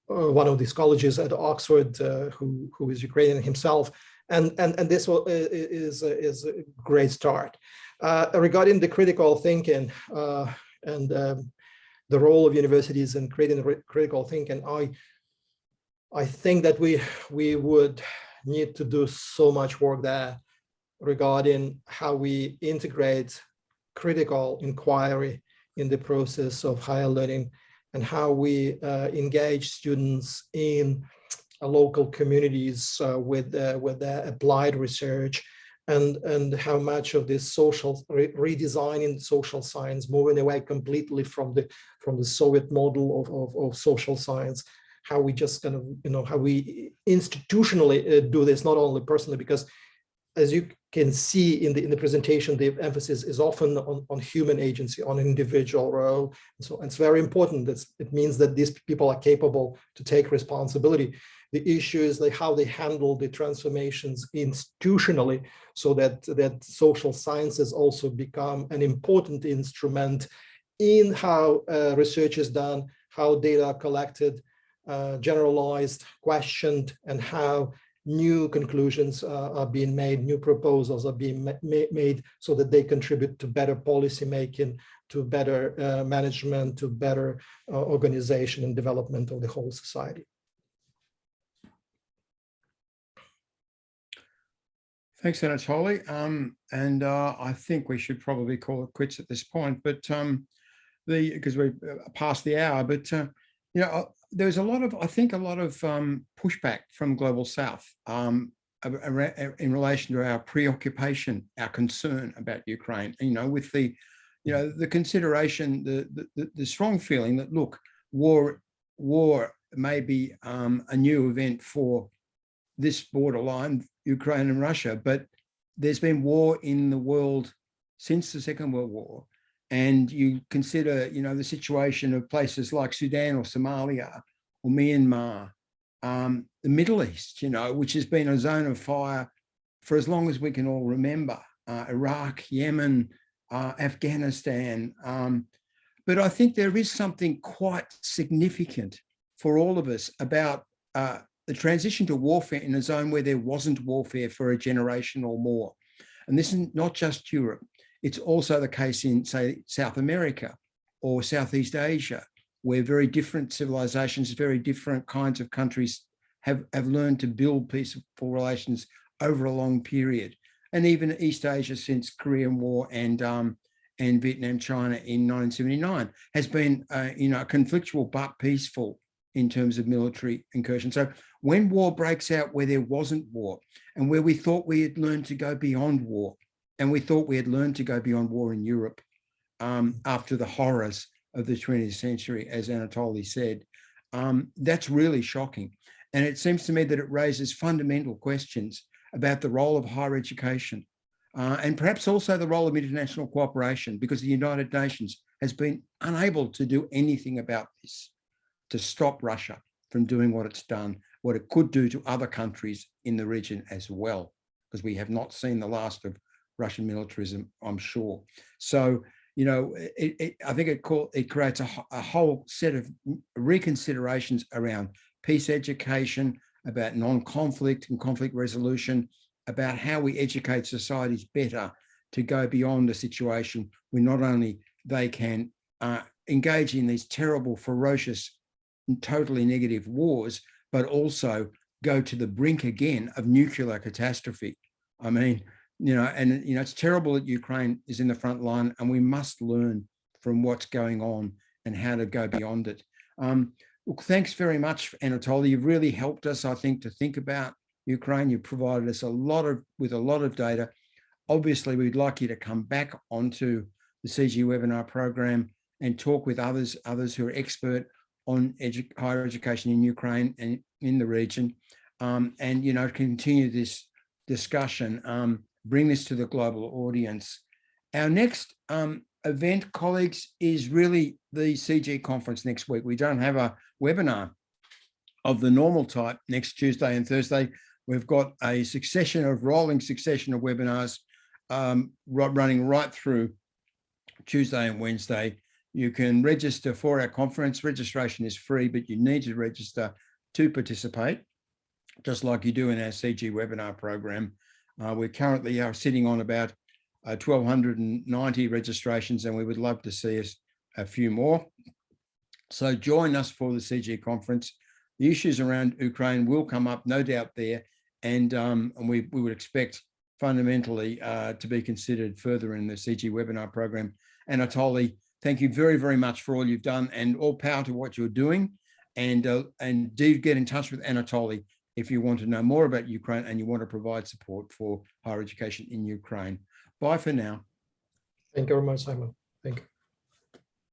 one of these colleges at Oxford, who is Ukrainian himself, and this is a great start. Regarding the critical thinking and the role of universities in creating critical thinking, I think that we would need to do so much work there regarding how we integrate critical inquiry in the process of higher learning, and how we engage students in local communities with their applied research, and how much of this social redesigning social science, moving away completely from the Soviet model of social science, how we just kind of, how we institutionally do this, not only personally, because as you can see in the presentation, the emphasis is often on human agency, on individual role. And so it's very important. It means that these people are capable to take responsibility. The issue is like how they handle the transformations institutionally, so that social sciences also become an important instrument in how research is done, how data are collected, generalized, questioned, and how new conclusions are being made, new proposals are being made, so that they contribute to better policy making, to better management, to better organization and development of the whole society. Thanks, Anatoly. And I think we should probably call it quits at this point, but because we're past the hour, but there's I think a lot of pushback from Global South in relation to our preoccupation, our concern about Ukraine, with the consideration, the strong feeling that, look, war may be a new event for this borderline, Ukraine and Russia, but there's been war in the world since the Second World War. And you consider, the situation of places like Sudan or Somalia or Myanmar, the Middle East, which has been a zone of fire for as long as we can all remember, Iraq, Yemen, Afghanistan. But I think there is something quite significant for all of us about the transition to warfare in a zone where there wasn't warfare for a generation or more. And this is not just Europe. It's also the case in, say, South America or Southeast Asia, where very different civilizations, very different kinds of countries have learned to build peaceful relations over a long period. And even East Asia since Korean War and Vietnam, China in 1979 has been, conflictual but peaceful in terms of military incursion. So when war breaks out where there wasn't war, and where we thought we had learned to go beyond war, and we thought we had learned to go beyond war in Europe after the horrors of the 20th century, as Anatoly said, that's really shocking. And it seems to me that it raises fundamental questions about the role of higher education and perhaps also the role of international cooperation, because the United Nations has been unable to do anything about this, to stop Russia from doing what it's done, what it could do to other countries in the region as well, because we have not seen the last of Russian militarism, I'm sure. So, I think it creates a whole set of reconsiderations around peace education, about non-conflict and conflict resolution, about how we educate societies better to go beyond a situation where not only they can engage in these terrible, ferocious, and totally negative wars, but also go to the brink again of nuclear catastrophe. I mean, it's terrible that Ukraine is in the front line, and we must learn from what's going on and how to go beyond it. Look, thanks very much, Anatoly. You've really helped us, I think, to think about Ukraine. You've provided us with a lot of data. Obviously, we'd like you to come back onto the CGHE webinar program and talk with others who are expert on higher education in Ukraine and in the region, and, you know, continue this discussion, bring this to the global audience. Our next event, colleagues, is really the CGHE conference next week. We don't have a webinar of the normal type next Tuesday and Thursday. We've got a rolling succession of webinars running right through Tuesday and Wednesday. You can register for our conference. Registration is free, but you need to register to participate, just like you do in our CGHE webinar program. We currently are sitting on about 1,290 registrations, and we would love to see us a few more. So join us for the CGHE conference. The issues around Ukraine will come up, no doubt there, and we would expect fundamentally to be considered further in the CGHE webinar program. Anatoly, thank you very, very much for all you've done, and all power to what you're doing. And do get in touch with Anatoly if you want to know more about Ukraine and you want to provide support for higher education in Ukraine. Bye for now. Thank you very much, Simon. Thank you.